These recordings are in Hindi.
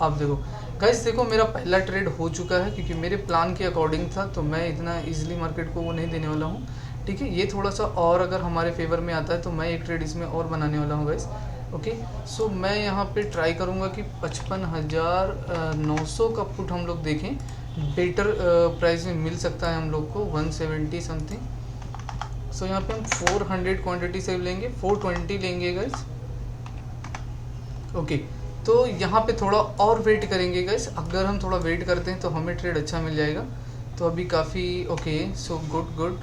आप देखो गाइस, देखो मेरा पहला ट्रेड हो चुका है क्योंकि मेरे प्लान के अकॉर्डिंग था, तो मैं इतना इजीली मार्केट को वो नहीं देने वाला हूँ। ठीक है, ये थोड़ा सा और अगर हमारे फेवर में आता है तो मैं एक ट्रेड इसमें और बनाने वाला हूँ गाइस। ओके, सो मैं यहाँ पे ट्राई करूँगा कि 55,900 का पुट हम लोग देखें, बेटर प्राइस में मिल सकता है हम लोग को 170 समथिंग। सो यहाँ पे हम 400 क्वांटिटी से लेंगे, 420 लेंगे गाइस। ओके, तो यहाँ पे थोड़ा और वेट करेंगे गाइस। अगर हम थोड़ा वेट करते हैं तो हमें ट्रेड अच्छा मिल जाएगा। तो अभी काफ़ी ओके, सो गुड गुड।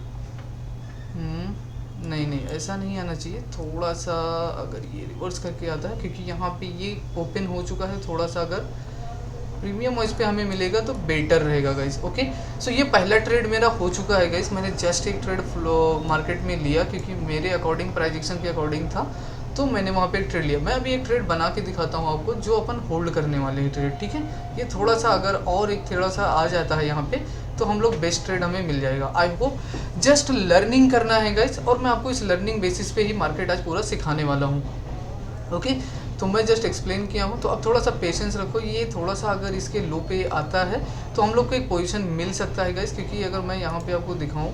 नहीं नहीं, ऐसा नहीं आना चाहिए, थोड़ा सा अगर ये रिवर्स करके आता है, क्योंकि यहाँ पे ये ओपन हो चुका है, थोड़ा सा अगर प्रीमियम वॉइस पे हमें मिलेगा तो बेटर रहेगा गाइस। ओके, सो ये पहला ट्रेड मेरा हो चुका है गाइस। मैंने जस्ट एक ट्रेड फ्लो मार्केट में लिया क्योंकि मेरे अकॉर्डिंग प्राइजेक्शन के अकॉर्डिंग था, तो मैंने वहाँ पे एक ट्रेड लिया। मैं अभी एक ट्रेड बना के दिखाता हूँ आपको, जो अपन होल्ड करने वाले हैं ट्रेड। ठीक है, ये थोड़ा सा अगर और एक थोड़ा सा आ जाता है यहाँ पे तो हम लोग बेस्ट ट्रेड हमें मिल जाएगा। आई होप जस्ट लर्निंग करना है गाइस, और मैं आपको इस लर्निंग बेसिस पे ही मार्केट आज पूरा सिखाने वाला हूँ। ओके, तो मैं जस्ट एक्सप्लेन किया हूँ, तो अब थोड़ा सा पेशेंस रखो। ये थोड़ा सा अगर इसके लो पे आता है तो हम लोग को एक पोजीशन मिल सकता है गाइस, क्योंकि अगर मैं यहाँ पे आपको दिखाऊँ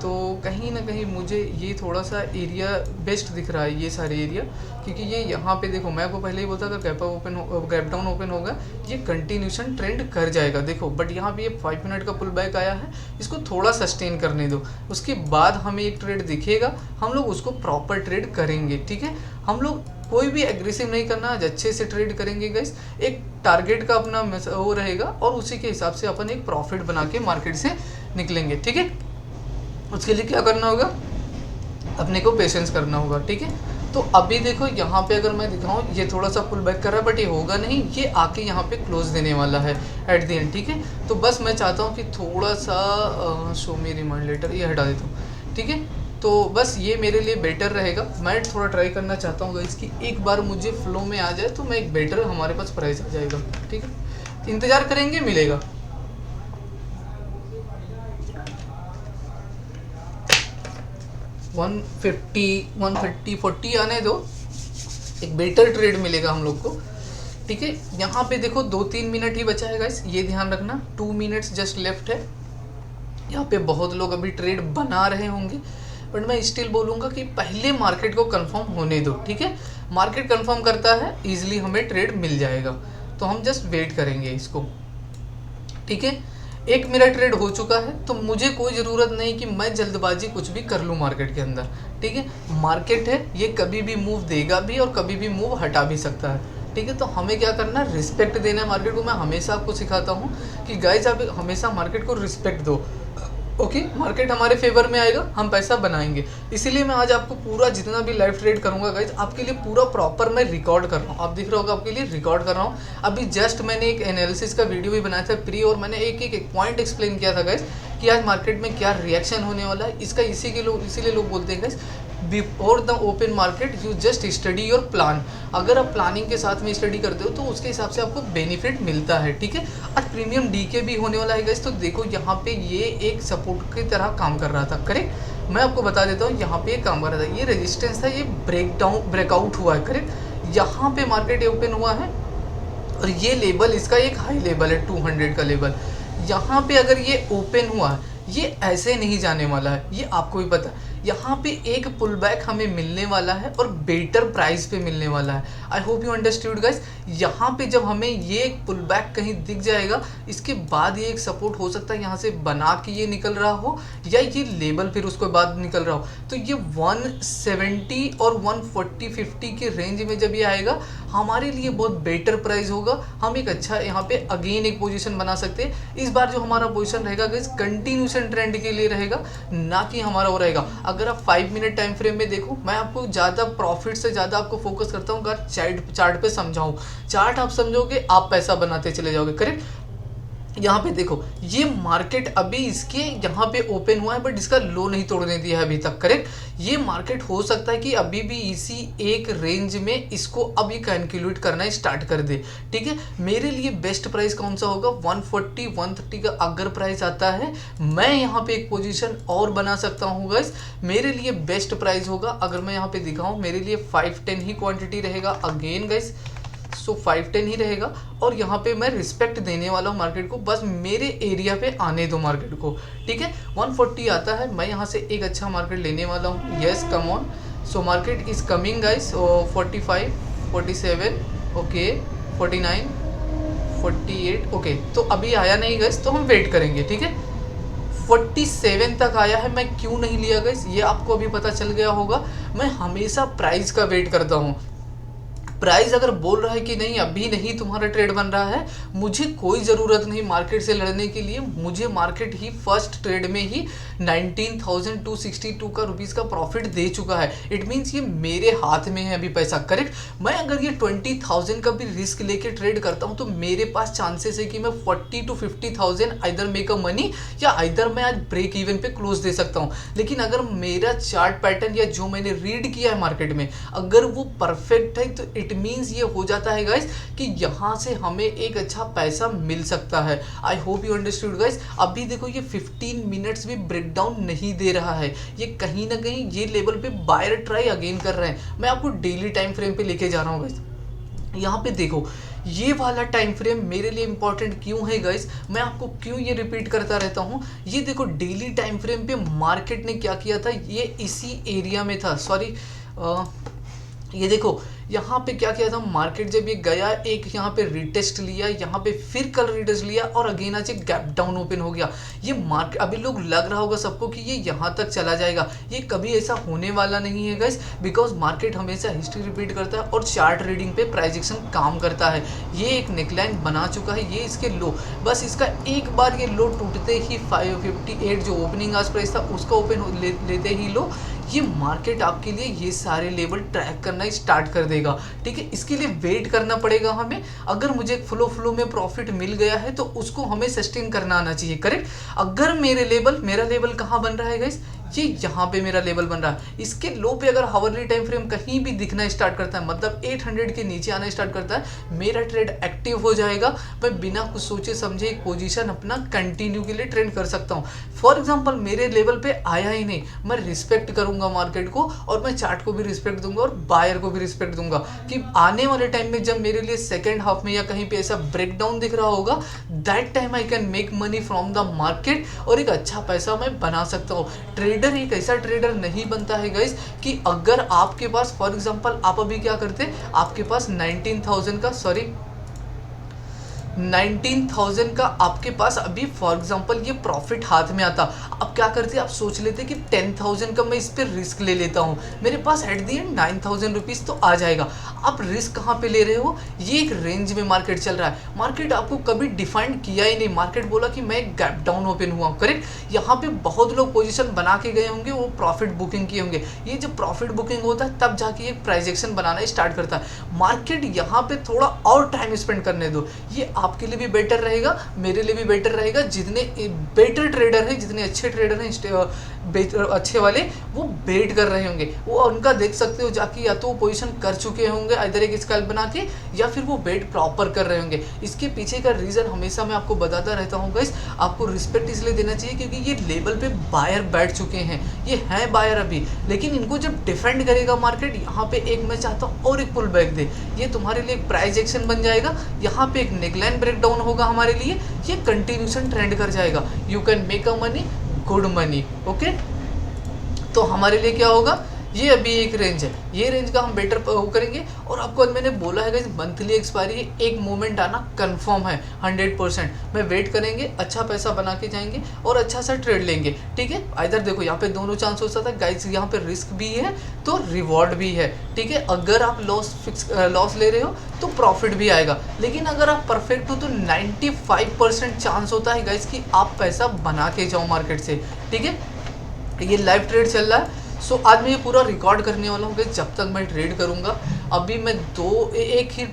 तो कहीं ना कहीं मुझे ये थोड़ा सा एरिया बेस्ट दिख रहा है, ये सारे एरिया, क्योंकि ये यहाँ पे देखो, मैं आपको पहले ही बोलता, अगर gap open gap down open होगा ये कंटिन्यूशन ट्रेंड कर जाएगा। देखो बट यहाँ पे ये 5 मिनट का पुल बैक आया है, इसको थोड़ा सस्टेन करने दो, उसके बाद हमें एक ट्रेड दिखेगा, हम लोग उसको प्रॉपर ट्रेड करेंगे। ठीक है, हम लोग कोई भी एग्रेसिव नहीं करना, आज अच्छे से ट्रेड करेंगे गाइस। एक टारगेट का अपना वो रहेगा और उसी के हिसाब से अपन एक प्रॉफिट बना के मार्केट से निकलेंगे। ठीक है, उसके लिए क्या करना होगा, अपने को पेशेंस करना होगा। ठीक है, तो अभी देखो यहाँ पे अगर मैं दिखाऊँ, ये थोड़ा सा पुल बैक कर रहा है बट ये होगा नहीं, ये आके यहाँ पे क्लोज देने वाला है एट द एंड। ठीक है, तो बस मैं चाहता हूँ कि थोड़ा सा शो मी रिमाइंड लेटर ये हटा देता हूँ। ठीक है, तो बस ये मेरे लिए बेटर रहेगा। मैं थोड़ा ट्राई करना चाहता हूँ इसकी, एक बार मुझे फ्लो में आ जाए तो मैं एक बेटर हमारे पास प्राइस आ जाएगा। ठीक है, इंतज़ार करेंगे, मिलेगा। 150 130 40 आने दो, एक बेटर ट्रेड मिलेगा हम लोग को। ठीक है, यहाँ पे देखो 2-3 मिनट ही बचा है गाइस, ये ध्यान रखना, 2 मिनट्स जस्ट लेफ्ट है। यहाँ पे बहुत लोग अभी ट्रेड बना रहे होंगे, बट मैं स्टिल बोलूँगा कि पहले मार्केट को कंफर्म होने दो। ठीक है, मार्केट कंफर्म करता है इजीली हमें ट्रेड मिल जाएगा, तो हम जस्ट वेट करेंगे इसको। ठीक है, एक मेरा ट्रेड हो चुका है, तो मुझे कोई ज़रूरत नहीं कि मैं जल्दबाजी कुछ भी कर लूँ मार्केट के अंदर। ठीक है, मार्केट है, ये कभी भी मूव देगा भी और कभी भी मूव हटा भी सकता है। ठीक है, तो हमें क्या करना है, रिस्पेक्ट देना है मार्केट को। मैं हमेशा आपको सिखाता हूँ कि गाइज आप हमेशा मार्केट को रिस्पेक्ट दो। ओके, मार्केट हमारे फेवर में आएगा, हम पैसा बनाएंगे। इसीलिए मैं आज आपको पूरा जितना भी लाइव ट्रेड करूंगा गाइज, आपके लिए पूरा प्रॉपर मैं रिकॉर्ड कर रहा हूँ। आप दिख रहा होगा आपके लिए रिकॉर्ड कर रहा हूँ। अभी जस्ट मैंने एक एनालिसिस का वीडियो भी बनाया था प्री, और मैंने एक एक पॉइंट एक्सप्लेन किया था गाइज कि आज मार्केट में क्या रिएक्शन होने वाला है इसका। इसीलिए लोग बोलते हैं guys, before the open market you just study your plan. अगर आप प्लानिंग के साथ में स्टडी करते हो तो उसके हिसाब से आपको बेनिफिट मिलता है। ठीक है, आज प्रीमियम डीके भी होने वाला है गाइस, तो देखो यहाँ पे ये एक सपोर्ट की तरह काम कर रहा था। करेक्ट, मैं आपको बता देता हूँ यहाँ पे काम कर रहा था, ये रेजिस्टेंस था, ये ब्रेकआउट हुआ है। करेक्ट, यहाँ पे मार्केट ओपन हुआ है और ये लेवल इसका एक हाई लेवल है, 200 का लेवल। यहाँ पे अगर ये ओपन हुआ है, ये ऐसे नहीं जाने वाला है, ये आपको भी पता है। यहाँ पे एक पुल बैक हमें मिलने वाला है और बेटर प्राइस पे मिलने वाला है। I hope you understood guys. यहाँ पे जब हमें ये पुल बैक कहीं दिख जाएगा, इसके बाद ये एक सपोर्ट हो सकता है यहाँ से बना के ये निकल रहा हो, या ये लेवल फिर उसके बाद निकल रहा हो। तो ये 170 और 140-50 के रेंज में जब ये आएगा, हमारे लिए बहुत बेटर प्राइस होगा। हम एक अच्छा यहाँ पे अगेन एक पोजीशन बना सकते हैं। इस बार जो हमारा पोजीशन रहेगा गाइस, कंटिन्यूशन ट्रेंड के लिए रहेगा, ना कि हमारा वो रहेगा। अगर आप 5 मिनट टाइम फ्रेम में देखो, मैं आपको ज़्यादा प्रॉफिट से ज़्यादा आपको फोकस करता हूँ अगर चार्ट पे समझाऊँ। चार्ट आप समझोगे, आप पैसा बनाते चले जाओगे। करेक्ट, यहाँ पे देखो ये मार्केट अभी इसके यहाँ पे ओपन हुआ है, बट इसका लो नहीं तोड़ने दिया है अभी तक। करेक्ट, ये मार्केट हो सकता है कि अभी भी इसी एक रेंज में इसको अभी कैलकुलेट करना स्टार्ट कर दे। ठीक है, मेरे लिए बेस्ट प्राइस कौन सा होगा, 140-130 का अगर प्राइस आता है, मैं यहाँ पे एक पोजीशन और बना सकता हूँ गाइस। मेरे लिए बेस्ट प्राइस होगा, अगर मैं यहाँ पे दिखाऊँ, मेरे लिए 5-10 ही क्वांटिटी रहेगा। अगेन गाइस सो 510 ही रहेगा और यहाँ पे मैं रिस्पेक्ट देने वाला हूँ मार्केट को, बस मेरे एरिया पे आने दो मार्केट को, ठीक है। 140 आता है, मैं यहाँ से एक अच्छा मार्केट लेने वाला हूँ। Yes come on, so market is coming guys. 45 47 okay 49 48 okay, तो अभी आया नहीं गाइस, तो हम वेट करेंगे, ठीक है। 47 तक आया है, मैं क्यों नहीं लिया गाइस ये आपको अभी पता चल गया होगा। मैं हमेशा प्राइस का वेट करता हूँ। प्राइस अगर बोल रहा है कि नहीं अभी नहीं तुम्हारा ट्रेड बन रहा है, मुझे कोई ज़रूरत नहीं मार्केट से लड़ने के लिए। मुझे मार्केट ही फर्स्ट ट्रेड में ही 19,262 का रुपीज़ का प्रॉफिट दे चुका है। इट मीन्स ये मेरे हाथ में है अभी पैसा, करेक्ट। मैं अगर ये 20,000 का भी रिस्क लेके ट्रेड करता हूँ तो मेरे पास चांसेस है कि मैं 40 to 50,000 either make a money या आइदर मैं आज ब्रेक इवन पे क्लोज दे सकता हूँ। लेकिन अगर मेरा चार्ट पैटर्न या जो मैंने रीड किया है मार्केट में अगर वो परफेक्ट है तो इट मीन्स ये हो जाता है गाइस कि यहाँ से हमें एक अच्छा पैसा मिल सकता है। I hope you understood guys. अभी देखो ये 15 मिनट्स भी ब्रेकडाउन नहीं दे रहा है, ये कहीं ना कहीं ये लेवल पे बायर ट्राई अगेन कर रहे हैं। मैं आपको डेली टाइम फ्रेम पे लेके जा रहा हूँ गाइस। यहाँ पे देखो ये वाला टाइम फ्रेम मेरे लिए इंपॉर्टेंट क्यों है गाइस, मैं आपको क्यों ये रिपीट करता रहता हूँ। ये देखो डेली टाइम फ्रेम पे मार्केट ने क्या किया था, ये इसी एरिया में था, सॉरी ये देखो यहाँ पे क्या किया था मार्केट, जब ये गया एक यहाँ पे रिटेस्ट लिया, यहाँ पे फिर कल रिटेस्ट लिया और अगेन आज एक गैप डाउन ओपन हो गया। ये मार्केट अभी लोग लग रहा होगा सबको कि ये यहाँ तक चला जाएगा, ये कभी ऐसा होने वाला नहीं है गाइस, बिकॉज मार्केट हमेशा हिस्ट्री रिपीट करता है और चार्ट रीडिंग पे प्राइस एक्शन काम करता है। ये एक नेकलाइन बना चुका है, ये इसके लो, बस इसका एक बार ये लो टूटते ही 558 जो ओपनिंग आज प्राइस था उसका ओपन लेते ही लो, ये मार्केट आपके लिए ये सारे लेवल ट्रैक करना स्टार्ट कर देगा, ठीक है। इसके लिए वेट करना पड़ेगा हमें। अगर मुझे फ्लो में प्रॉफिट मिल गया है तो उसको हमें सस्टेन करना आना चाहिए, करेक्ट। अगर मेरा लेवल कहाँ बन रहा है गाइस, ये यहाँ पे मेरा लेवल बन रहा है। इसके लो पे अगर हावरली टाइम फ्रेम कहीं भी दिखना स्टार्ट करता है, मतलब 800 के नीचे आना स्टार्ट करता है, मेरा ट्रेड एक्टिव हो जाएगा। मैं बिना कुछ सोचे समझे एक पोजीशन अपना कंटिन्यू के लिए ट्रेड कर सकता हूँ। फॉर एग्जांपल मेरे लेवल पे आया ही नहीं, मैं रिस्पेक्ट करूंगा मार्केट को और मैं चार्ट को भी रिस्पेक्ट दूंगा और बायर को भी रिस्पेक्ट दूंगा कि आने वाले टाइम में जब मेरे लिए सेकेंड हाफ में या कहीं पे ऐसा ब्रेकडाउन दिख रहा होगा, that time I can make money from the market और एक अच्छा पैसा मैं बना सकता हूँ। ट्रेडर एक ऐसा ट्रेडर नहीं बनता है गाइस कि अगर आपके पास फॉर एग्जांपल आप अभी क्या करते, आपके पास 19,000 का आपके पास अभी फॉर एग्जांपल ये प्रॉफिट हाथ में आता, अब क्या करते आप सोच लेते कि 10,000 का मैं इस पर रिस्क ले लेता हूँ, मेरे पास एट दी एंड 9,000 रुपीज़ तो आ जाएगा। आप रिस्क कहाँ पे ले रहे हो, ये एक रेंज में मार्केट चल रहा है, मार्केट आपको कभी डिफाइन किया ही नहीं, मार्केट बोला कि मैं एक गैप डाउन ओपन हुआ, करेक्ट। यहाँ पे बहुत लोग पोजीशन बना के गए होंगे, वो प्रॉफिट बुकिंग किए होंगे। ये जब प्रॉफिट बुकिंग होता है तब जाके एक प्राइस एक्शन बनाना स्टार्ट करता है। मार्केट यहाँ पे थोड़ा और टाइम स्पेंड करने दो, ये आपके लिए भी बेटर रहेगा, मेरे लिए भी बेटर रहेगा। जितने बेटर ट्रेडर हैं, जितने अच्छे ट्रेडर हैं अच्छे वाले, वो वेट कर रहे होंगे, वो उनका देख सकते हो जाके, या तो वो पोजीशन कर चुके होंगे इधर एक स्कैल्प बना के, या फिर वो वेट प्रॉपर कर रहे होंगे। इसके पीछे का रीज़न हमेशा मैं आपको बताता रहता हूँ गाइस, आपको रिस्पेक्ट इसलिए देना चाहिए क्योंकि ये लेवल पे बायर बैठ चुके हैं, ये हैं बायर अभी, लेकिन इनको जब डिफेंड करेगा मार्केट, यहाँ पे एक मैं चाहता हूँ और एक पुल बैक दे, ये तुम्हारे लिए एक प्राइस एक्शन बन जाएगा, यहाँ पे एक नेकलाइन ब्रेकडाउन होगा हमारे लिए, ये कंटिन्यूशन ट्रेंड कर जाएगा, you can make a money, good money, okay. तो हमारे लिए क्या होगा, ये अभी एक रेंज है, ये रेंज का हम बेटर करेंगे। और आपको मैंने बोला है कि मंथली एक्सपायरी एक मोमेंट आना कंफर्म है 100%। मैं वेट करेंगे, अच्छा पैसा बना के जाएंगे और अच्छा सा ट्रेड लेंगे, ठीक है। इधर देखो यहाँ पे दोनों चांस हो सकता है गाइस, यहाँ पे रिस्क भी है तो रिवॉर्ड भी है, ठीक है। अगर आप लॉस ले रहे हो तो प्रॉफिट भी आएगा, लेकिन अगर आप परफेक्ट हो तो 95% चांस होता है गाइस कि आप पैसा बना के जाओ मार्केट से, ठीक है। ये लाइव ट्रेड चल रहा है। सो आज मैं ये पूरा रिकॉर्ड करने वाला हूँ कि जब तक मैं ट्रेड करूँगा। अभी मैं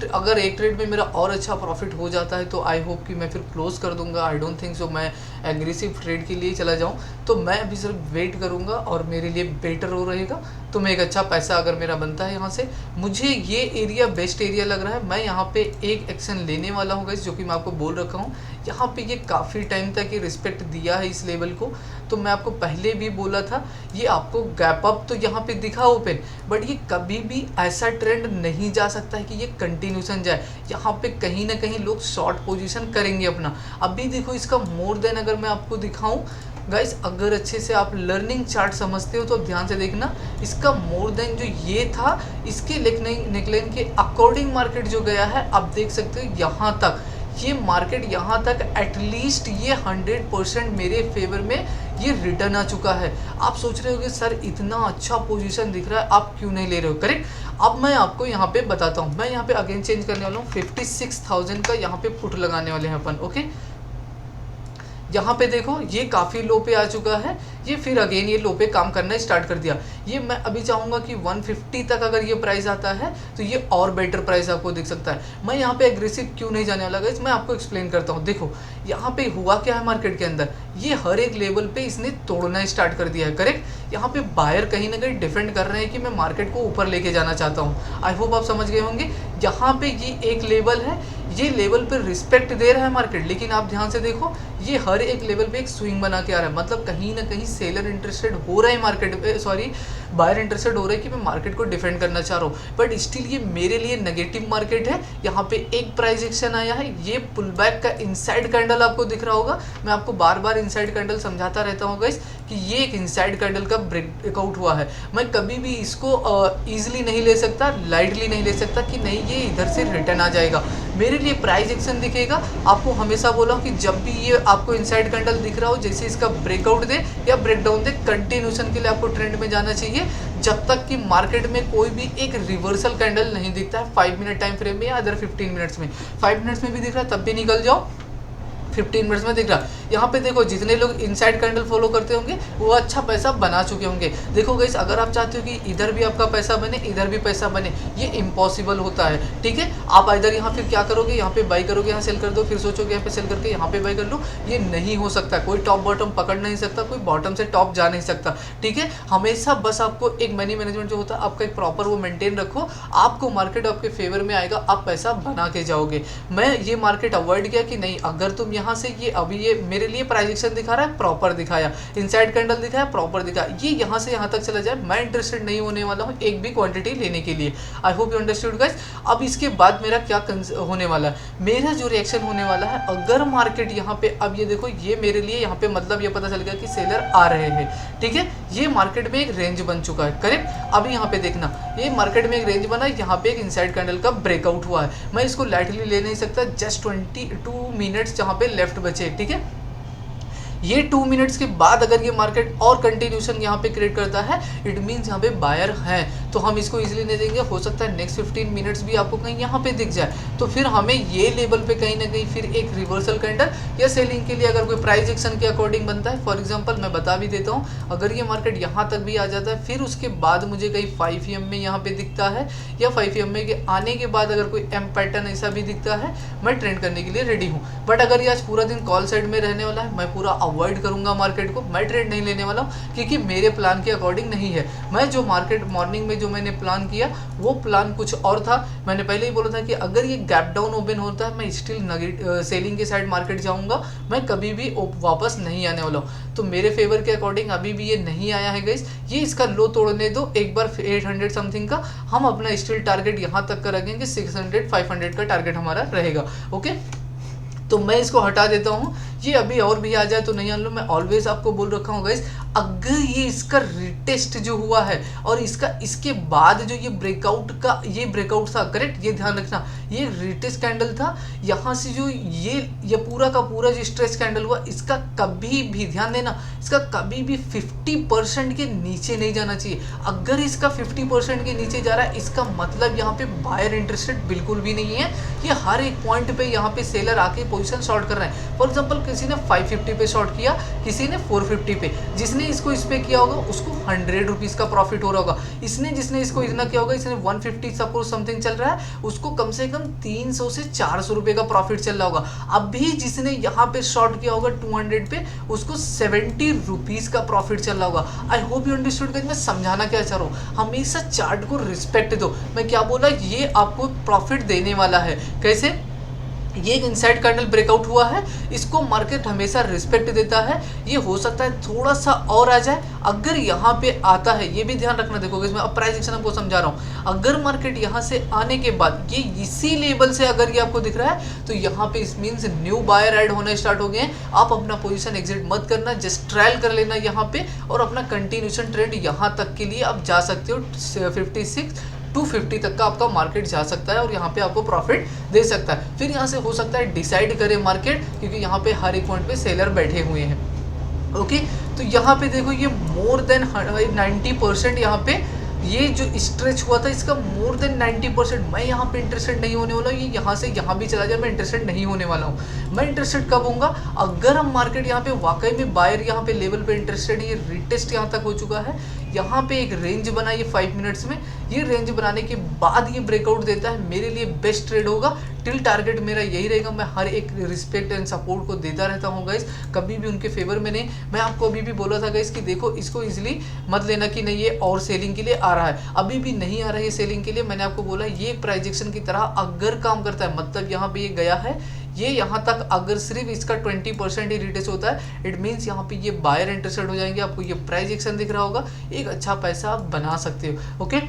अगर एक ट्रेड में मेरा और अच्छा प्रॉफिट हो जाता है तो आई होप कि मैं फिर क्लोज कर दूंगा। आई डोंट थिंक सो मैं एग्रेसिव ट्रेड के लिए चला जाऊँ, तो मैं अभी सिर्फ वेट करूँगा और मेरे लिए बेटर हो रहेगा। तो मैं एक अच्छा पैसा अगर मेरा बनता है यहाँ से, मुझे ये एरिया बेस्ट एरिया लग रहा है, मैं यहाँ पे एक एक्शन लेने वाला हूँ गाइस, जो कि मैं आपको बोल रखा हूँ। यहाँ पे ये काफ़ी टाइम तक ये रिस्पेक्ट दिया है इस लेवल को, तो मैं आपको पहले भी बोला था ये आपको गैप अप तो यहाँ पे दिखा ओपन, बट ये कभी भी ऐसा ट्रेंड नहीं जा सकता है कि ये कंटिन्यूशन जाए, यहाँ पे कहीं ना कहीं लोग शॉर्ट पोजीशन करेंगे अपना। अभी देखो इसका मोर देन अगर मैं आपको दिखाऊं गाइस, अगर अच्छे से आप लर्निंग चार्ट समझते हो तो ध्यान से देखना, इसका मोर देन जो ये था इसके निकलेन के अकॉर्डिंग मार्केट जो गया है, आप देख सकते हो यहाँ तक, ये मार्केट यहाँ तक एटलीस्ट ये 100% मेरे फेवर में ये रिटर्न आ चुका है। आप सोच रहे होगे सर इतना अच्छा पोजीशन दिख रहा है आप क्यों नहीं ले रहे हो, करेक्ट। अब मैं आपको यहाँ पे बताता हूँ, मैं यहाँ पे अगेन चेंज करने वाला हूँ, 56,000 का यहाँ पे पुट लगाने वाले हैं अपन, ओके। यहाँ पे देखो ये काफ़ी लो पे आ चुका है, ये फिर अगेन ये लो पे काम करना स्टार्ट कर दिया। ये मैं अभी चाहूँगा कि 150 तक अगर ये प्राइस आता है तो ये और बेटर प्राइस आपको दिख सकता है। मैं यहाँ पे एग्रेसिव क्यों नहीं जाने वाला गाइस, मैं आपको एक्सप्लेन करता हूँ। देखो यहाँ पे हुआ क्या है मार्केट के अंदर, ये हर एक लेवल पे इसने तोड़ना स्टार्ट कर दिया है, करेक्ट। यहाँ पे बायर कहीं ना कहीं डिफेंड कर रहे हैं कि मैं मार्केट को ऊपर लेके जाना चाहता हूँ। आई होप आप समझ गए होंगे। यहाँ पे ये एक लेवल है, ये लेवल पे रिस्पेक्ट दे रहा है मार्केट, लेकिन आप ध्यान से देखो ये हर एक लेवल पे एक स्विंग बना के आ रहा है, मतलब कहीं ना कहीं सेलर इंटरेस्टेड हो रहा है मार्केट पे, सॉरी बायर इंटरेस्टेड हो रहा है कि मैं मार्केट को डिफेंड करना चाह रहा हूँ। बट स्टिल ये मेरे लिए नेगेटिव मार्केट है। यहाँ पे एक प्राइस एक्शन आया है, ये पुल बैक का इनसाइड कैंडल आपको दिख रहा होगा, मैं आपको बार बार इनसाइड कैंडल समझाता रहता हूँ गाइस कि ये एक इनसाइड कैंडल का ब्रेकआउट हुआ है। मैं कभी भी इसको ईजिली नहीं ले सकता, लाइटली नहीं ले सकता कि नहीं ये इधर से रिटर्न आ जाएगा। मेरे लिए प्राइस एक्शन दिखेगा, आपको हमेशा बोला कि जब भी ये आपको इनसाइड कैंडल दिख रहा हो, जैसे इसका ब्रेकआउट दे या ब्रेकडाउन दे, कंटिन्यूशन के लिए आपको ट्रेंड में जाना चाहिए जब तक कि मार्केट में कोई भी एक रिवर्सल कैंडल नहीं दिखता है 5 मिनट टाइम फ्रेम में या अदर 15 मिनट्स में। 5 मिनट्स में भी दिख रहा है तब भी निकल जाओ, 15 मिनट्स में दिख रहा है। यहाँ पे देखो जितने लोग इनसाइड कैंडल फॉलो करते होंगे वो अच्छा पैसा बना चुके होंगे। देखो गाइस अगर आप चाहते हो कि इधर भी आपका पैसा बने इधर भी पैसा बने, ये इम्पॉसिबल होता है, ठीक है। आप इधर यहाँ फिर क्या करोगे, यहाँ पे बाई करोगे, यहाँ सेल कर दो, फिर सोचोगे यहाँ पे सेल करके यहाँ पे बाई कर लो, ये नहीं हो सकता। कोई टॉप बॉटम पकड़ नहीं सकता, कोई बॉटम से टॉप जा नहीं सकता, ठीक है। हमेशा बस आपको एक मनी मैनेजमेंट जो होता है आपका एक प्रॉपर वो मेंटेन रखो, आपको मार्केट आपके फेवर में आएगा, आप पैसा बना के जाओगे। मैं ये मार्केट अवॉइड किया कि नहीं, अगर तुम यहाँ से ये अभी ये मेरे लिए प्राइस एक्शन दिखा रहा है, प्रॉपर दिखाया, इनसाइड कैंडल दिखाया, प्रॉपर दिखाया, ये यहाँ से यहाँ तक चला जाए, मैं इंटरेस्टेड नहीं होने वाला हूँ एक भी क्वांटिटी लेने के लिए। I hope you understood guys. अब इसके बाद मेरा क्या होने वाला है, मेरा जो रिएक्शन होने वाला है, अगर मार्केट यहाँ पे, अब ये देखो ये मेरे लिए यहाँ पे मतलब ये पता चल गया कि सेलर आ रहे हैं, ठीक है। ये मार्केट में एक रेंज बन चुका है, करेक्ट। अब यहाँ पे देखना ये मार्केट में एक रेंज बना, यहाँ पे एक इनसाइड कैंडल का ब्रेकआउट हुआ है, मैं इसको लाइटली ले नहीं सकता। जस्ट 22 मिनट्स जहाँ पे लेफ्ट बचे, ठीक है। ये 2 मिनट्स के बाद अगर ये मार्केट और कंटिन्यूशन यहाँ पे क्रिएट करता है, इट मीन्स यहाँ पे बायर हैं, तो हम इसको इजीली नहीं देंगे। हो सकता है नेक्स्ट 15 मिनट्स भी आपको कहीं यहाँ पे दिख जाए, तो फिर हमें ये लेवल पे कहीं ना कहीं फिर एक रिवर्सल कैंडल या सेलिंग के लिए अगर कोई प्राइस एक्शन के अकॉर्डिंग बनता है। फॉर एग्जाम्पल मैं बता भी देता हूँ, अगर ये मार्केट यहाँ तक भी आ जाता है, फिर उसके बाद मुझे कहीं 5 AM में यहाँ पे दिखता है, या 5 AM में के आने के बाद अगर कोई एम पैटर्न ऐसा भी दिखता है, मैं ट्रेंड करने के लिए रेडी हूँ। बट अगर ये आज पूरा दिन कॉल साइड में रहने वाला है, मैं पूरा अवॉइड करूंगा मार्केट को, मैं ट्रेड नहीं लेने वाला हूं, क्योंकि मेरे प्लान के अकॉर्डिंग नहीं है। मैं जो मार्केट मॉर्निंग में जो मैंने प्लान किया वो प्लान कुछ और था। मैंने पहले ही बोला था कि अगर ये गैप डाउन ओपन होता है, मैं स्टिल सेलिंग के साइड मार्केट जाऊंगा, मैं कभी भी वापस नहीं आने वाला हूँ। तो मेरे फेवर के अकॉर्डिंग अभी भी ये नहीं आया है गाइस, ये इसका लो तोड़ने दो एक बार 800 समथिंग का, हम अपना स्टिल टारगेट यहाँ तक का रखेंगे, 600 500 का टारगेट हमारा रहेगा, ओके। तो मैं इसको हटा देता हूँ, ये अभी और भी आ जाए तो नहीं आन लो। मैं ऑलवेज आपको बोल रखा हूँ गाइस, अगर ये इसका रिटेस्ट जो हुआ है और इसके बाद जो ये ब्रेकआउट था, करेक्ट, ये ध्यान रखना, ये रिटेस्ट कैंडल था। यहाँ से जो ये पूरा का पूरा जो स्ट्रेच कैंडल हुआ, इसका कभी भी ध्यान देना, इसका कभी भी 50% के नीचे नहीं जाना चाहिए। अगर इसका 50% के नीचे जा रहा है, इसका मतलब यहाँ पे बायर इंटरेस्टेड बिल्कुल भी नहीं है। ये हर एक पॉइंट पे यहाँ पे सेलर आके पोजीशन शॉर्ट कर रहे हैं। फॉर एग्जांपल किसी ने 550 पे शॉर्ट किया, किसी ने 450 पे, जिसने इसको इस पे किया होगा उसको 100 रुपीज़ का प्रॉफिट हो रहा होगा। जिसने इसको इतना किया होगा, इसने 150 सपोज समथिंग चल रहा है, उसको कम से कम 300 से 400 रुपये का प्रॉफिट चल रहा होगा। अभी जिसने यहाँ पे शॉर्ट किया होगा 200 पे, उसको 70 रुपीज़ का प्रॉफिट चल रहा होगा। I hope you understood guys, मैं समझाना क्या चाह रहा हूँ, हमेशा चार्ट को रिस्पेक्ट दो। मैं क्या बोला, ये आपको प्रॉफिट देने वाला है। कैसे? ये एक इनसाइड कैंडल ब्रेकआउट हुआ है, इसको मार्केट हमेशा रिस्पेक्ट देता है। ये हो सकता है थोड़ा सा और आ जाए, अगर यहाँ पे आता है, ये भी ध्यान रखना। देखो इसमें अब प्राइस एक्शन आपको समझा रहा हूँ, अगर मार्केट यहाँ से आने के बाद ये इसी लेवल से अगर ये आपको दिख रहा है तो यहाँ पे इस मीन्स न्यू बायर ऐड होना स्टार्ट हो गए हैं। आप अपना पोजीशन एग्जिट मत करना, जस्ट ट्रायल कर लेना यहाँ पे, और अपना कंटिन्यूशन ट्रेंड यहाँ तक के लिए आप जा सकते हो। 56 250 तक का आपका मार्केट जा सकता है और यहाँ पे आपको प्रॉफिट दे सकता है। फिर यहाँ से हो सकता है डिसाइड करे मार्केट, क्योंकि यहाँ पे हर एक पॉइंट पे सेलर बैठे हुए हैं। ओके, तो यहाँ पे देखो ये मोर देन 90% यहाँ पे ये जो स्ट्रेच हुआ था इसका मोर देन 90%। मैं यहाँ पे इंटरेस्टेड नहीं होने वाला हूँ, ये यहाँ से यहाँ भी चला जाए मैं इंटरेस्टेड नहीं होने वाला हूँ। मैं इंटरेस्टेड कब होऊंगा, अगर हम मार्केट यहाँ पे वाकई में बायर यहाँ पे लेवल पे इंटरेस्टेड है। ये रिटेस्ट यहाँ तक हो चुका है, यहाँ पे एक रेंज बना ये 5 मिनट्स में, ये रेंज बनाने के बाद ये ब्रेकआउट देता है, मेरे लिए बेस्ट ट्रेड होगा। टिल टारगेट मेरा यही रहेगा, मैं हर एक रिस्पेक्ट एंड सपोर्ट को देता रहता हूँ गाइस, कभी भी उनके फेवर में नहीं। मैं आपको अभी भी बोला था गाइस कि देखो इसको इजीली मत लेना कि नहीं ये और सेलिंग के लिए आ रहा है, अभी भी नहीं आ रहा है सेलिंग के लिए। मैंने आपको बोला ये प्राइजेक्शन की तरह अगर काम करता है, मतलब यहाँ पे ये गया है, ये यहाँ तक अगर सिर्फ इसका 20% ही रिटेस्ट होता है, इट मीन्स यहाँ पे ये बायर इंटरेस्टेड हो जाएंगे। आपको ये प्राइस एक्शन दिख रहा होगा, एक अच्छा पैसा आप बना सकते हो। ओके,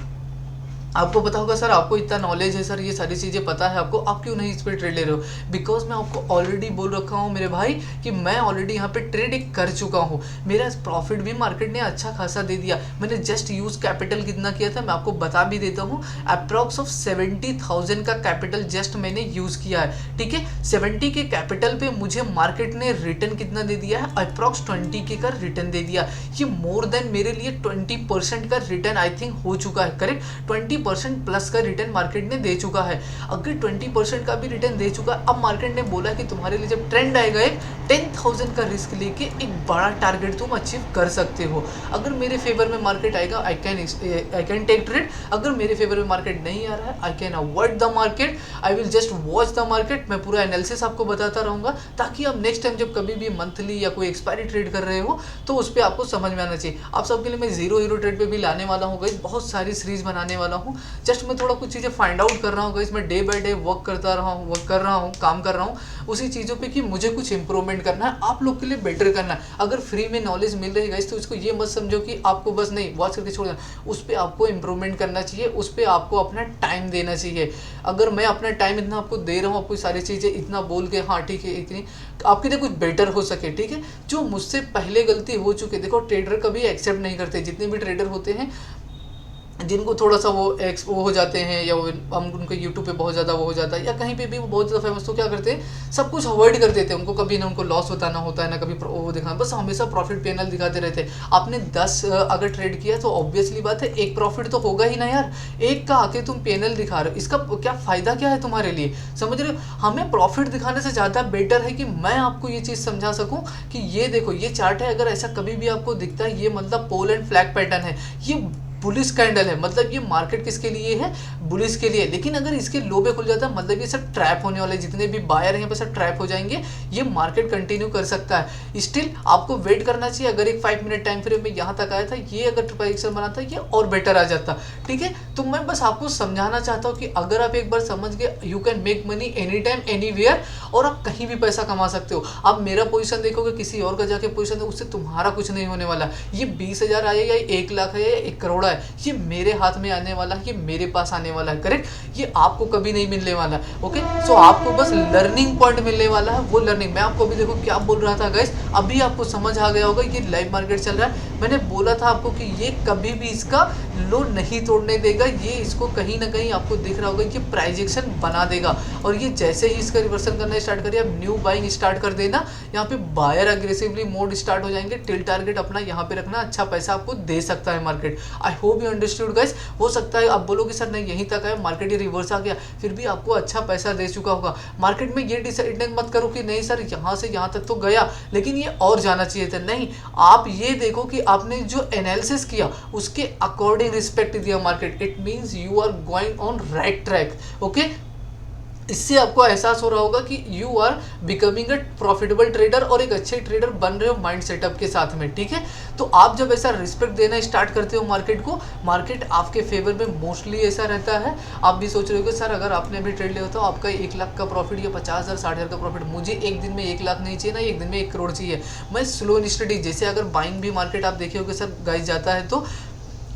आपको पता होगा सर आपको इतना नॉलेज है सर, ये सारी चीज़ें पता है आपको, आप क्यों नहीं इस पर ट्रेड ले रहे हो? बिकॉज मैं आपको ऑलरेडी बोल रखा हूँ मेरे भाई कि मैं ऑलरेडी यहाँ पे ट्रेड एक कर चुका हूँ, मेरा प्रॉफिट भी मार्केट ने अच्छा खासा दे दिया। मैंने जस्ट यूज कैपिटल कितना किया था मैं आपको बता भी देता हूँ, अप्रॉक्स ऑफ 70,000 का कैपिटल जस्ट मैंने यूज़ किया है। ठीक है, 70 के कैपिटल पे मुझे मार्केट ने रिटर्न कितना दे दिया है, अप्रॉक्स 20 के का रिटर्न दे दिया। ये मोर देन मेरे लिए 20% का रिटर्न आई थिंक हो चुका है, करेक्ट? 20% प्लस का रिटर्न मार्केट ने दे चुका है। अगर 20% का भी रिटर्न दे चुका है, अब मार्केट ने बोला कि तुम्हारे लिए जब ट्रेंड आएगा एक 10,000 का रिस्क लेके एक बड़ा टारगेट तुम अचीव कर सकते हो। अगर मेरे फेवर में मार्केट आएगा आई कैन टेक ट्रेड, अगर मेरे फेवर में मार्केट नहीं आ रहा है I can avoid the market, I will just watch the market. मैं पूरा एनालिसिस आपको बताता रहूंगा ताकि आप नेक्स्ट टाइम जब कभी भी मंथली या कोई एक्सपायरी ट्रेड कर रहे हो तो उस पर आपको समझ में आना चाहिए। आप सबके लिए मैं जीरो हीरो ट्रेड पे भी लाने वाला हूँ गाइस, बहुत सारी सीरीज बनाने वाला हूँ। जस्ट मैं थोड़ा कुछ चीज़ें फाइंड आउट कर रहा हूँ गाइस, मैं डे बाय डे वर्क कर रहा हूँ, काम कर रहा हूँ उसी चीज़ों पे कि मुझे कुछ इंप्रूवमेंट करना है, आप लोग के लिए बेटर करना है। अगर फ्री में नॉलेज मिल रही है गाइस तो इसको ये मत समझो कि आपको बस नहीं वॉच करके छोड़ देना, उस पर आपको इंप्रूवमेंट करना चाहिए, उस पर आपको अपना टाइम देना चाहिए। अगर मैं अपना टाइम इतना आपको दे रहा हूँ, आपको सारी चीज़ें इतना बोल के हाँ ठीक है इतनी आपके लिए कुछ बेटर हो सके, ठीक है? जो मुझसे पहले गलती हो चुकी है, देखो ट्रेडर कभी एक्सेप्ट नहीं करते, जितने भी ट्रेडर होते हैं जिनको थोड़ा सा वो हो जाते हैं या हम उनको यूट्यूब पे बहुत ज़्यादा वो हो जाता है या कहीं पे भी वो बहुत ज़्यादा फेमस, तो क्या करते हैं सब कुछ अवॉइड कर देते हैं। उनको कभी ना उनको लॉस बताना होता है ना कभी वो दिखाना, बस हमेशा प्रॉफिट पैनल दिखाते रहते हैं। आपने 10 अगर ट्रेड किया तो ऑब्वियसली बात है एक प्रॉफिट तो होगा ही ना यार, एक का आके तुम पैनल दिखा रहे हो, इसका क्या फ़ायदा क्या है तुम्हारे लिए? समझ रहे हो? हमें प्रॉफिट दिखाने से ज़्यादा बेटर है कि मैं आपको ये चीज़ समझा सकूँ कि ये देखो ये चार्ट है, अगर ऐसा कभी भी आपको दिखता है ये मतलब पोल एंड फ्लैग पैटर्न है, ये बुलिश कैंडल है, मतलब ये मार्केट किसके लिए है? बुलिश के लिए। लेकिन अगर इसके लो पे खुल जाता है मतलब ये सब ट्रैप होने वाले, जितने भी बायर हैं यहाँ पे सब ट्रैप हो जाएंगे, ये मार्केट कंटिन्यू कर सकता है। स्टिल आपको वेट करना चाहिए। अगर एक 5 मिनट टाइम फ्रेम में यहाँ तक आया था, ये अगर ट्रांजेक्शन बना था ये और बेटर आ जाता, ठीक है? तो मैं बस आपको समझाना चाहता हूँ कि अगर आप एक बार समझ गए you can make money any time anywhere, और आप कहीं भी पैसा कमा सकते हो। आप मेरा पोजीशन देखोगे, किसी और का जाके पोजीशन देखो, उससे तुम्हारा कुछ नहीं होने वाला। ये 20,000 आए या 1 लाख है या 1 करोड़ है, ये मेरे हाथ में आने वाला है, ये मेरे पास आने वाला है, करेक्ट? ये आपको कभी नहीं मिलने वाला। ओके, सो आपको बस लर्निंग पॉइंट मिलने वाला है, वो लर्निंग। मैं आपको अभी देखो क्या बोल रहा था गाइस, अभी आपको समझ आ गया होगा ये लाइव मार्केट चल रहा है। मैंने बोला था आपको कि ये कभी भी इसका लो नहीं तोड़ने देगा, ये इसको कहीं ना कहीं आपको दिख रहा होगा, ये प्राइजेक्शन बना देगा। और ये जैसे ही इसका रिवर्सल करना स्टार्ट करिए, आप न्यू बाइंग स्टार्ट कर देना, यहाँ पे बायर अग्रेसिवली मोड स्टार्ट हो जाएंगे। टिल टारगेट अपना यहाँ पे रखना, अच्छा पैसा आपको दे सकता है market. I hope you understood guys. हो सकता है आप बोलोगे सर नहीं यहीं तक है मार्केट, ये रिवर्स आ गया, फिर भी आपको अच्छा पैसा दे चुका होगा मार्केट में। ये डिसाइड मत करो कि नहीं सर यहाँ से यहाँ तक तो गया लेकिन ये और जाना चाहिए था, नहीं। आप ये देखो कि आपने जो एनालिसिस किया उसके अकॉर्डिंग रिस्पेक्ट दिया market, it means you are going on right track. Okay, इससे आपको एहसास हो रहा होगा कि you are becoming a profitable trader और एक अच्छे ट्रेडर बन रहे हो माइंड सेटअप के साथ में, ठीक है। तो आप जब ऐसा रिस्पेक्ट देना स्टार्ट करते हो मार्केट को, मार्केट आपके फेवर में मोस्टली ऐसा रहता है। आप भी सोच रहे हो कि सर अगर आपने भी ट्रेड लिया होता तो आपका 1 लाख का प्रॉफिट या 50,000 60,000 का प्रॉफिट, मुझे एक दिन में 1 लाख नहीं चाहिए ना, एक दिन में 1 करोड़ चाहिए। मैं स्लो एंड स्टडी, जैसे अगर बाइंग भी मार्केट आप देखे होगे सर गाइस जाता है तो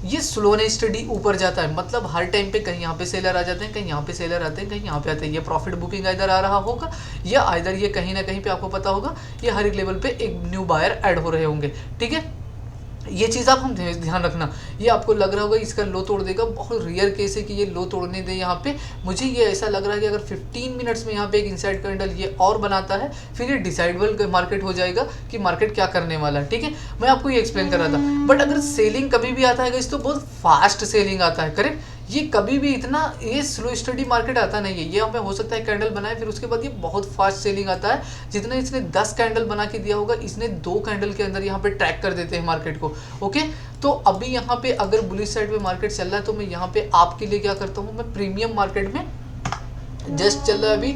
ये स्लो एंड स्टडी ऊपर जाता है, मतलब हर टाइम पे कहीं यहाँ पे सेलर आ जाते हैं, कहीं यहाँ पे सेलर आते हैं, कहीं यहाँ पे आते हैं। ये प्रॉफिट बुकिंग इधर आ रहा होगा या इधर ये कहीं ना कहीं पे आपको पता होगा ये हर एक लेवल पे एक न्यू बायर ऐड हो रहे होंगे, ठीक है। ये चीज़ आप हम ध्यान रखना। ये आपको लग रहा होगा इसका लो तोड़ देगा, बहुत रेयर केस है कि ये लो तोड़ने दे। यहाँ पे मुझे ये ऐसा लग रहा है कि अगर 15 मिनट्स में यहाँ पे एक इनसाइड कैंडल ये और बनाता है, फिर ये डिसाइडेबल मार्केट हो जाएगा कि मार्केट क्या करने वाला है, ठीक है। मैं आपको ये एक्सप्लेन कर रहा था। बट अगर सेलिंग कभी भी आता है तो बहुत फास्ट सेलिंग आता है, करेक्ट। ये कभी भी इतना ये स्लो स्टडी मार्केट आता नहीं है। ये हमें हो सकता है कैंडल बनाए फिर उसके बाद ये बहुत फास्ट सेलिंग आता है। जितना इसने 10 कैंडल बना के दिया होगा, इसने 2 कैंडल के अंदर यहाँ पे ट्रैक कर देते हैं मार्केट को, ओके। तो अभी यहाँ पे अगर बुलिश साइड में मार्केट चल रहा है तो मैं यहाँ पे आपके लिए क्या करता हूँ, मैं प्रीमियम मार्केट में जस्ट चल रहा है अभी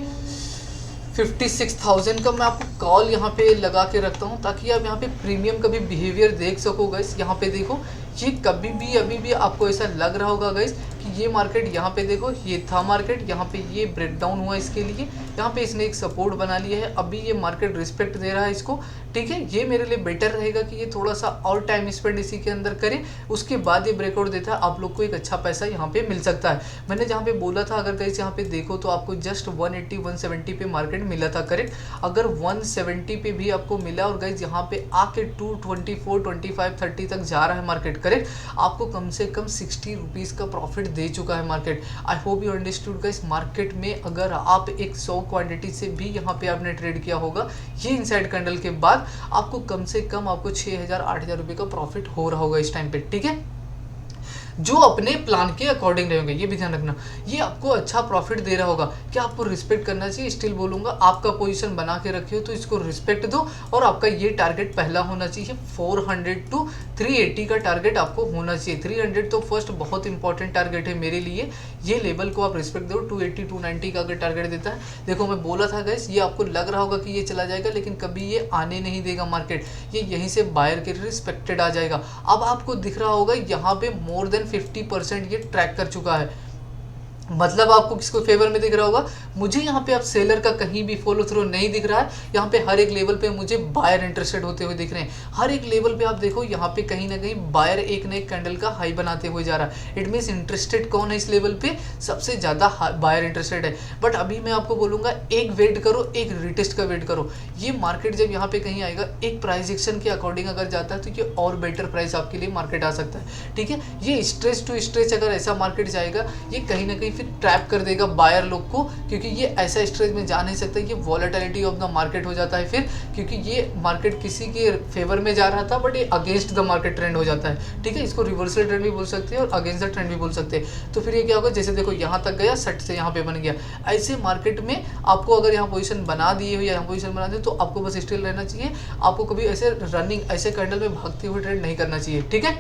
56,000 का मैं आपको कॉल यहाँ पे लगा के रखता हूँ ताकि आप यहाँ पे प्रीमियम का भी बिहेवियर देख सको गाइस। यहाँ पे देखो ये कभी भी अभी भी आपको ऐसा लग रहा होगा गाइस कि ये मार्केट यहाँ पे देखो ये था मार्केट, यहाँ पे ये ब्रेक डाउन हुआ इसके लिए, यहाँ पे इसने एक सपोर्ट बना लिया है। अभी ये मार्केट रिस्पेक्ट दे रहा है इसको, ठीक है। ये मेरे लिए बेटर रहेगा कि ये थोड़ा सा और टाइम स्पेंड इसी के अंदर करे, उसके बाद ये ब्रेकआउट देता है, आप लोग को एक अच्छा पैसा यहाँ पे मिल सकता है। मैंने जहाँ पे बोला था अगर गाइस यहाँ पे देखो तो आपको जस्ट 180 170 पे मार्केट मिला था, करेक्ट। अगर 170 पे भी आपको मिला और गाइस यहाँ पे आके 224 25 30 तक जा रहा है मार्केट, करेक्ट, आपको कम से कम 60 रुपीज़ का प्रॉफिट दे चुका है market. I hope you understood guys. Market में अगर आप एक 100 क्वांटिटी से भी यहाँ पे आपने ट्रेड किया होगा, ये इनसाइड कैंडल के बाद आपको कम से कम आपको 6,000 8,000 रुपये का प्रॉफिट हो रहा होगा इस टाइम पे, ठीक है, जो अपने प्लान के अकॉर्डिंग रहेंगे। ये भी ध्यान रखना, ये आपको अच्छा प्रॉफिट दे रहा होगा। क्या आपको रिस्पेक्ट करना चाहिए? स्टिल बोलूँगा आपका पोजीशन बना के रखियो तो इसको रिस्पेक्ट दो। और आपका ये टारगेट पहला होना चाहिए 400 to 380 का टारगेट आपको होना चाहिए। 300 तो फर्स्ट बहुत इंपॉर्टेंट टारगेट है मेरे लिए, ये लेवल को आप रिस्पेक्ट दो। 280 290 का अगर टारगेट देता है, देखो मैं बोला था गाइस ये आपको लग रहा होगा कि ये चला जाएगा, लेकिन कभी ये आने नहीं देगा मार्केट, ये यहीं से बायर के रिस्पेक्टेड आ जाएगा। अब आपको दिख रहा होगा यहाँ पे मोर देन 50% ये ट्रैक कर चुका है, मतलब आपको किसको फेवर में दिख रहा होगा। मुझे यहाँ पे आप सेलर का कहीं भी फॉलो थ्रू नहीं दिख रहा है। यहाँ पे हर एक लेवल पे मुझे बायर इंटरेस्टेड होते हुए दिख रहे हैं। हर एक लेवल पे आप देखो यहाँ पे कहीं ना कहीं बायर एक न एक कैंडल का हाई बनाते हुए जा रहा है। इट मीन्स इंटरेस्टेड कौन है इस लेवल पे? सबसे ज़्यादा बायर इंटरेस्टेड है। बट अभी मैं आपको बोलूँगा एक वेट करो, एक रिटेस्ट का वेट करो। ये मार्केट जब यहाँ पे कहीं आएगा एक प्राइस एक्शन के अकॉर्डिंग अगर जाता है तो ये और बेटर प्राइस आपके लिए मार्केट आ सकता है, ठीक है। ये स्ट्रेच टू स्ट्रेच अगर ऐसा मार्केट जाएगा, ये कहीं ना कहीं फिर ट्रैप कर देगा बायर लोग को, क्योंकि ये ऐसा स्ट्रेच में जा नहीं सकता। ये वॉलेटिलिटी ऑफ द मार्केट हो जाता है फिर, क्योंकि ये मार्केट किसी के फेवर में जा रहा था बट ये अगेंस्ट द मार्केट ट्रेंड हो जाता है, ठीक है। इसको रिवर्सल ट्रेंड भी बोल सकते हैं और अगेंस्ट द ट्रेंड भी बोल सकते हैं। तो फिर ये क्या होगा, जैसे देखो यहाँ तक गया, सट से यहाँ पे बन गया। ऐसे मार्केट में आपको अगर यहाँ पोजीशन बना दिए हो या यहाँ पोजीशन बना दिए तो आपको बस स्टिल रहना चाहिए। आपको कभी ऐसे रनिंग ऐसे कैंडल में भागते हुए ट्रेड नहीं करना चाहिए, ठीक है।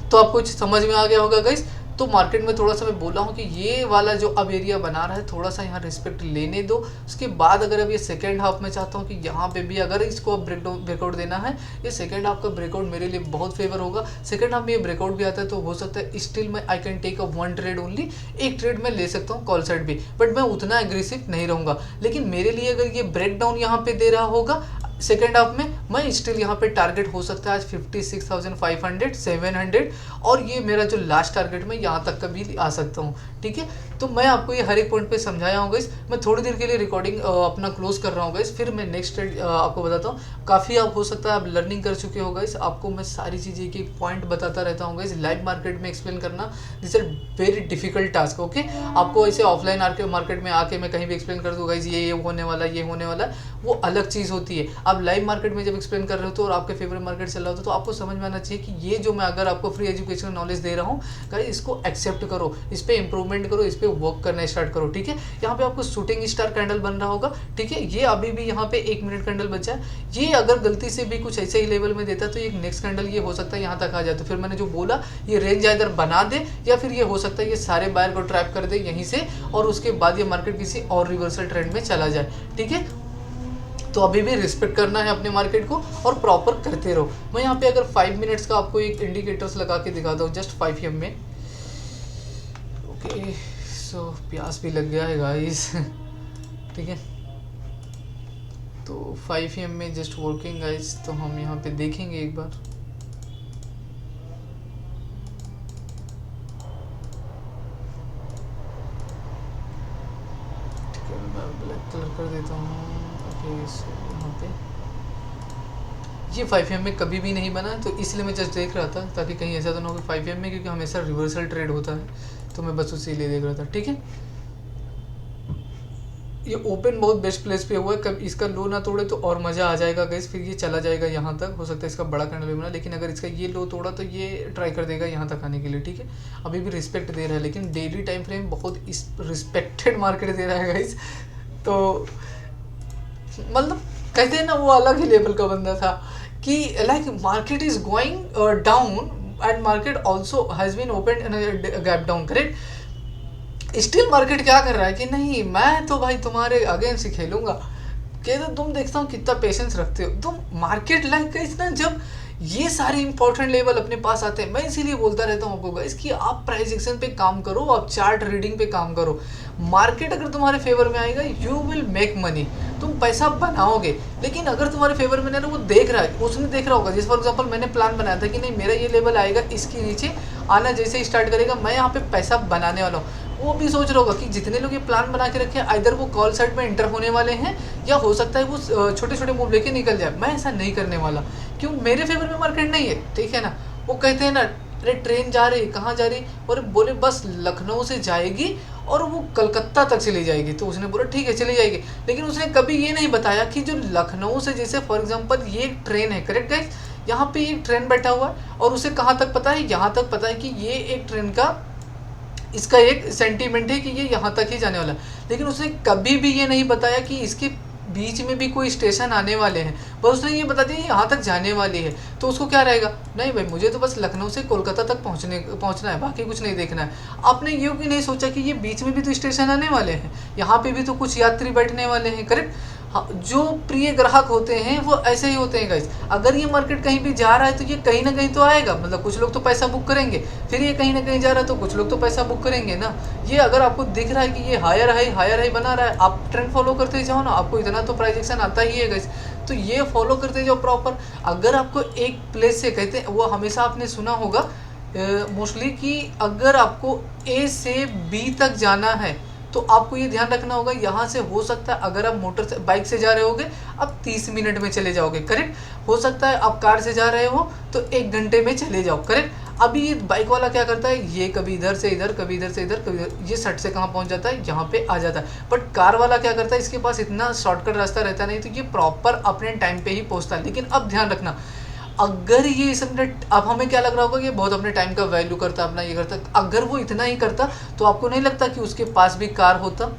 तो आपको कुछ समझ में आ गया होगा गाइस। तो मार्केट में थोड़ा सा मैं बोला हूँ कि ये वाला जो अब एरिया बना रहा है थोड़ा सा यहाँ रिस्पेक्ट लेने दो। उसके बाद अगर अब ये सेकेंड हाफ में चाहता हूँ कि यहाँ पे भी अगर इसको अब ब्रेकआउट देना है, ये सेकेंड हाफ का ब्रेकआउट मेरे लिए बहुत फेवर होगा। सेकेंड हाफ में ये ब्रेकआउट भी आता है तो हो सकता है स्टिल मैं I can take a 1 trade only, एक ट्रेड मैं ले सकता हूँ कॉल साइड भी, बट मैं उतना एग्रेसिव नहीं रहूँगा। लेकिन मेरे लिए अगर ये ब्रेक डाउन यहाँ पे दे रहा होगा सेकेंड हाफ में, मैं स्टिल यहाँ पे टारगेट हो सकता है आज 56,500 700, और ये मेरा जो लास्ट टारगेट मैं यहाँ तक का भी आ सकता हूँ, ठीक है। तो मैं आपको ये हर एक पॉइंट पे समझाया हूँ गाइस। मैं थोड़ी देर के लिए रिकॉर्डिंग अपना क्लोज कर रहा हूँ गाइस, फिर मैं नेक्स्ट ट्रेड आपको बताता हूँ। काफ़ी आप हो सकता है आप लर्निंग कर चुके हो गाइस, आपको मैं सारी चीज़ें की पॉइंट बताता रहता हूँ गाइस। लाइव मार्केट में एक्सप्लेन करना this is very difficult task, okay. आपको ऐसे ऑफलाइन आके मार्केट में आके मैं कहीं भी एक्सप्लेन कर दूँ गाइस ये होने वाला ये होने वाला, वो अलग चीज़ होती है। अब लाइव मार्केट में जब एक्सप्लेन कर रहे हो तो और आपके फेवरेट मार्केट चल रहा हो तो आपको समझ में आना चाहिए कि ये जो मैं अगर आपको फ्री एजुकेशन नॉलेज दे रहा हूँ गाइस, इसको एक्सेप्ट करो, इस पर इंप्रूवमेंट करो, इस पर वर्क करना स्टार्ट करो, ठीक है। यहाँ पे आपको शूटिंग स्टार कैंडल बन रहा होगा, ठीक है। ये अभी भी यहाँ पे 1 मिनट कैंडल बचा है। ये अगर गलती से भी कुछ ऐसे ही लेवल में देता है तो एक नेक्स्ट कैंडल ये हो सकता है यहाँ तक आ जाए, तो फिर मैंने जो बोला ये रेंज इधर बना दे या फिर ये हो सकता है ये सारे बायर को ट्रैप कर दे यहीं से और उसके बाद ये मार्केट किसी और रिवर्सल ट्रेंड में चला जाए, ठीक है। तो अभी भी रिस्पेक्ट करना है अपने मार्केट को और प्रॉपर करते रहो। मैं यहाँ पे अगर 5 मिनट्स का आपको एक इंडिकेटर्स लगा के दिखाता हूँ जस्ट 5 AM में। ओके सो प्यास भी लग गया है गाइस ठीक है। तो 5 AM में जस्ट वर्किंग गाइस, तो हम यहाँ पे देखेंगे एक बार। ठीक है मैं ब्लैक कलर कर देता हूँ। ओके सो यहाँ पे ये 5 AM में कभी भी नहीं बना, तो इसलिए मैं जस्ट देख रहा था ताकि कहीं ऐसा तो ना हो कि 5 AM में, क्योंकि हमेशा रिवर्सल ट्रेड होता है तो मैं बस उसी लिए देख रहा था, ठीक है। ये ओपन बहुत बेस्ट प्लेस पे हुआ है, कब इसका लो ना तोड़े तो और मज़ा आ जाएगा गाइस, फिर ये चला जाएगा यहाँ तक, हो सकता है इसका बड़ा कैंडल भी बना, लेकिन अगर इसका ये लो तोड़ा तो ये ट्राई कर देगा यहाँ तक आने के लिए, ठीक है। अभी भी रिस्पेक्ट दे रहा है लेकिन डेली टाइम फ्रेम बहुत रिस्पेक्टेड मार्केट दे रहा है गाइस। तो मतलब कहते हैं ना वो अलग ही लेवल का बंदा था कि like market is going down and market also has been open gap down, correct. Still market क्या कर रहा है कि नहीं मैं तो भाई तुम्हारे अगेंस्ट ही खेलूंगा, कि तो तुम देखता हूँ कितना पेशेंस रखते हो तुम। मार्केट लाइक ना जब ये सारे इंपॉर्टेंट लेवल अपने पास आते हैं, मैं इसीलिए बोलता रहता हूँ आपको गाइस कि आप प्राइस एक्शन पे काम करो, आप चार्ट रीडिंग पे काम करो। मार्केट अगर तुम्हारे फेवर में आएगा यू विल मेक मनी, तुम पैसा बनाओगे। लेकिन अगर तुम्हारे फेवर में नहीं ना, वो देख रहा है, उसने देख रहा होगा, जैसे फॉर एग्जांपल मैंने प्लान बनाया था कि नहीं मेरा ये लेवल आएगा, इसके नीचे आना जैसे ही स्टार्ट करेगा मैं यहाँ पे पैसा बनाने वाला हूँ। वो भी सोच रहा होगा कि जितने लोग ये प्लान बना के रखे हैं आइदर वो कॉल साइड में एंटर होने वाले हैं या हो सकता है वो छोटे छोटे मूव लेके निकल जाए। मैं ऐसा नहीं करने वाला, क्यों, मेरे फेवर में मार्केट नहीं है, ठीक है ना। वो कहते हैं ना अरे ट्रेन जा रही, कहाँ जा रही, और बोले बस लखनऊ से जाएगी और वो कलकत्ता तक चली जाएगी। तो उसने बोला ठीक है चली जाएगी, लेकिन उसने कभी ये नहीं बताया कि जो लखनऊ से, जैसे फॉर एग्जांपल ये एक ट्रेन है, करेक्ट गाइस, यहाँ पे एक ट्रेन बैठा हुआ है और उसे कहाँ तक पता है, यहाँ तक पता है कि ये एक ट्रेन का इसका एक सेंटीमेंट है कि ये यहाँ तक ही जाने वाला है। लेकिन उसने कभी भी ये नहीं बताया कि इसके बीच में भी कोई स्टेशन आने वाले हैं, बस उसने ये बता दिया यहाँ तक जाने वाली है। तो उसको क्या रहेगा, नहीं भाई मुझे तो बस लखनऊ से कोलकाता तक पहुँचना है, बाकी कुछ नहीं देखना है। आपने ये भी नहीं सोचा कि ये बीच में भी तो स्टेशन आने वाले हैं, यहाँ पे भी तो कुछ यात्री बैठने वाले हैं, करेक्ट। हाँ, जो प्रिय ग्राहक होते हैं वो ऐसे ही होते हैं गाइस। अगर ये मार्केट कहीं भी जा रहा है तो ये कहीं ना कहीं तो आएगा, मतलब कुछ लोग तो पैसा बुक करेंगे, फिर ये कहीं ना कहीं जा रहा है तो कुछ लोग तो पैसा बुक करेंगे ना। ये अगर आपको दिख रहा है कि ये हायर हाई बना रहा है, आप ट्रेंड फॉलो करते जाओ ना, आपको इतना तो प्राइस एक्शन आता ही है गाइस, तो ये फॉलो करते जाओ प्रॉपर। अगर आपको एक प्लेस से, कहते हैं वो हमेशा आपने सुना होगा मोस्टली कि अगर आपको ए से बी तक जाना है तो आपको ये ध्यान रखना होगा, यहाँ से हो सकता है अगर आप बाइक से जा रहे होगे आप 30 मिनट में चले जाओगे, करेक्ट। हो सकता है आप कार से जा रहे हो तो 1 घंटे में चले जाओ, करेक्ट। अभी ये बाइक वाला क्या करता है, ये कभी इधर से इधर, कभी इधर से इधर, कभी इधर, ये सट से कहाँ पहुँच जाता है, यहाँ पे आ जाता है। बट कार वाला क्या करता है, इसके पास इतना शॉर्टकट रास्ता रहता नहीं, तो ये प्रॉपर अपने टाइम पे ही पहुँचता है। लेकिन अब ध्यान रखना, अगर ये इसने, अब हमें क्या लग रहा होगा कि बहुत अपने टाइम का वैल्यू करता, अपना ये करता, अगर वो इतना ही करता तो आपको नहीं लगता कि उसके पास भी कार होता।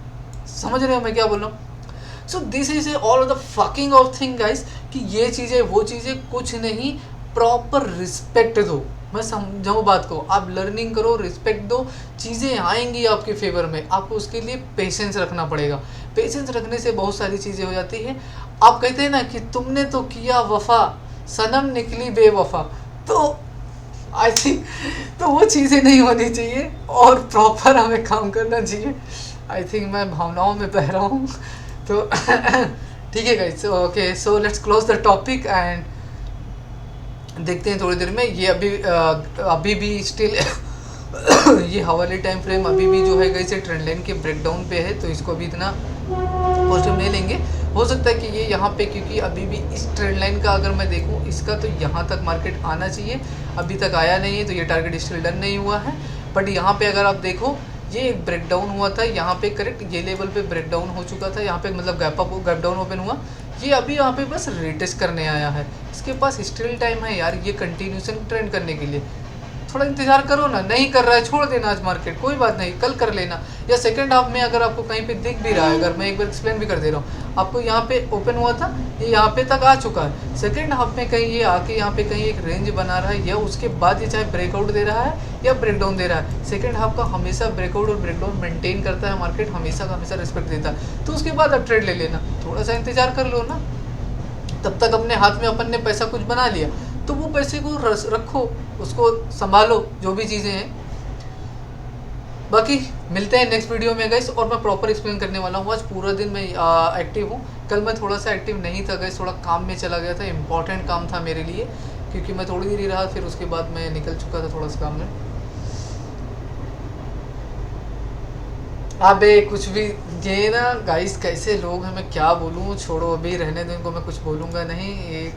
समझ रहे हो मैं क्या बोल रहा हूँ। So this is all of the fucking of thing guys, कि ये चीज़ें वो चीज़ें कुछ नहीं, प्रॉपर रिस्पेक्ट दो। मैं समझाऊँ बात को, आप लर्निंग करो, रिस्पेक्ट दो, चीज़ें आएंगी आपके फेवर में। आपको उसके लिए पेशेंस रखना पड़ेगा, पेशेंस रखने से बहुत सारी चीज़ें हो जाती है। आप कहते हैं ना कि तुमने तो किया वफा, सनम निकली बेवफा, तो आई थिंक तो वो चीज़ें नहीं होनी चाहिए और प्रॉपर हमें काम करना चाहिए। आई थिंक मैं भावनाओं में बह रहा हूँ तो ठीक है guys, okay so let's close the topic and देखते हैं थोड़ी देर में। ये अभी भी स्टिल ये हवाले टाइम फ्रेम अभी भी जो है गाइस ट्रेंड लाइन के ब्रेकडाउन पे है, तो इसको अभी इतना पॉजिटिव नहीं लेंगे। हो सकता है कि ये यहाँ पे, क्योंकि अभी भी इस ट्रेंड लाइन का अगर मैं देखूँ इसका, तो यहाँ तक मार्केट आना चाहिए, अभी तक आया नहीं है, तो ये टारगेट स्टिल डन नहीं हुआ है। बट यहाँ पे अगर आप देखो ये एक ब्रेकडाउन हुआ था यहाँ पे, करेक्ट, ये लेवल पे ब्रेकडाउन हो चुका था, यहाँ पे मतलब गैप डाउन ओपन हुआ, ये अभी यहाँ पे बस रेटेस्ट करने आया है, इसके पास स्टिल टाइम है यार ये कंटिन्यूशन ट्रेंड करने के लिए। थोड़ा इंतजार करो ना, नहीं कर रहा है छोड़ देना आज मार्केट, कोई बात नहीं, कल कर लेना। या सेकंड हाफ में अगर आपको कहीं पे दिख भी रहा है, अगर मैं एक बार एक्सप्लेन भी कर दे रहा हूँ आपको, यहाँ पे ओपन हुआ था, ये यहाँ पे तक आ चुका है, सेकंड हाफ में कहीं ये आके यहाँ पे कहीं एक रेंज बना रहा है, या उसके बाद ये चाहे ब्रेकआउट दे रहा है या ब्रेकडाउन दे रहा है, सेकंड हाफ का हमेशा ब्रेकआउट और ब्रेकडाउन मेंटेन करता है मार्केट, हमेशा का हमेशा रिस्पेक्ट देता है। तो उसके बाद आप ट्रेड ले लेना, थोड़ा सा इंतजार कर लो ना, तब तक अपने हाथ में अपन ने पैसा कुछ बना लिया तो वो पैसे को रखो, उसको संभालो, जो भी चीज़ें हैं। बाकी मिलते हैं नेक्स्ट वीडियो में गाइस, और मैं प्रॉपर एक्सप्लेन करने वाला हूँ। आज पूरा दिन मैं एक्टिव हूँ, कल मैं थोड़ा सा एक्टिव नहीं था गाइस, थोड़ा काम में चला गया था, इंपॉर्टेंट काम था मेरे लिए, क्योंकि मैं थोड़ी देर ही रहा, फिर उसके बाद मैं निकल चुका था थोड़ा सा काम में। अबे कुछ भी, ये ना गाइस कैसे लोग हैं, मैं क्या बोलूँ, छोड़ो अभी रहने दो इनको, मैं कुछ बोलूँगा नहीं। ये